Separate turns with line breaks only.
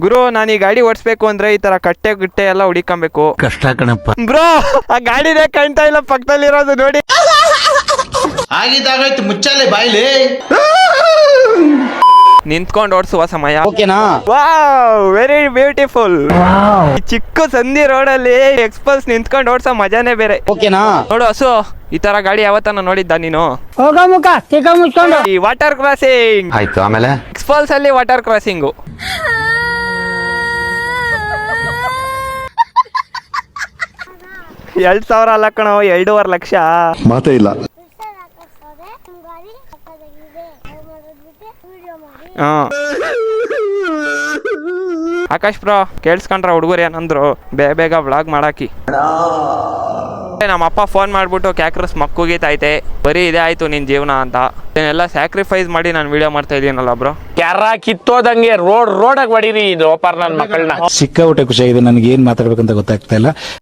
ಗುರು ನಾನು ಈ ಗಾಡಿ ಓಡಿಸ್ಬೇಕು ಅಂದ್ರೆ ಈ ತರ ಕಟ್ಟೆ ಗಿಟ್ಟೆ ಎಲ್ಲ ಹುಡಿಕೊಬೇಕು.
ಕಷ್ಟ ಕಣಪ್ಪ
ಬ್ರೋ ಆ ಗಾಡಿನೇ ಕಾಣ್ತಾ ಇಲ್ಲ ಪಕ್ಕದಲ್ಲಿರೋದು ನೋಡಿ.
ಆಗಿದ್ದಾಗಾಯ್ತು ಮುಚ್ಚಾಲೆ ಬಾಯ್ಲಿ.
ನಿಂತ್ಕೊಂಡು ಓಡಿಸುವ ಸಮಯ.
ಓಕೆನಾ?
Wow very beautiful. ಚಿಕ್ಕ ಸಂಧಿ ರೋಡಲ್ಲಿ ಎಕ್ಸ್ಪಲ್ಸ್ ನಿಂತ್ಕೊಂಡು ಓಡಿಸೋ ಮಜಾನೇ ಬೇರೆ.
ಓಕೆನಾ?
ನೋಡು ಹಸು, ಈ ತರ ಗಾಡಿ ಯಾವತ್ತನ ನೋಡಿದ್ದ ನೀನು?
ಹೋಗಮುಖ ತಿಕ್ಕ ಮುಚ್ಕೊಂಡು.
ಈ ವಾಟರ್ ಕ್ರಾಸಿಂಗ್
ಆಯ್ತು. ಆಮೇಲೆ
ಎಕ್ಸ್ಪಲ್ಸ್ ಅಲ್ಲಿ ವಾಟರ್ ಕ್ರಾಸಿಂಗು. $2,000 ಅಲ್ಲ ಕಣೋ, 2.5 ಲಕ್ಷ.
ಮಾತೇ ಇಲ್ಲ.
ಆಕಾಶ್ ಬ್ರೋ ಕೇಳಿಸ್ಕೊಂಡ್ರ ಹುಡುಗರು ಏನಂದ್ರು, ಬೇಗ ವ್ಲಾಗ್ ಮಾಡಾಕಿ. ನಮ್ಮಪ್ಪ ಫೋನ್ ಮಾಡ್ಬಿಟ್ಟು ಕ್ಯಾಕ್ರಸ್ ಮಕ್ಕುಗೀತೈತೆ, ಬರೀ ಇದೇ ಆಯ್ತು ನಿನ್ ಜೀವನ ಅಂತ. ಇದನ್ನೆಲ್ಲ ಸ್ಯಾಕ್ರಿಫೈಸ್ ಮಾಡಿ ನಾನು ವಿಡಿಯೋ ಮಾಡ್ತಾ ಇದೀನಲ್ಲ ಬ್ರೋ.
ಕ್ಯಾರ ಕಿತ್ತೋದಂಗೆ ರೋಡಾಗ ಹೊಡೀರಿ ಇದು ಓಪರ್ ನನ್ನ ಮಕ್ಕಳನ್ನ.
ಸಿಕ್ಕಾಪಟ್ಟೆ ಖುಷಿಯಾಗಿದೆ. ನನಗೆ ಏನ್ ಮಾತಾಡ್ಬೇಕಂತ ಗೊತ್ತಾಗ್ತಾ ಇಲ್ಲ.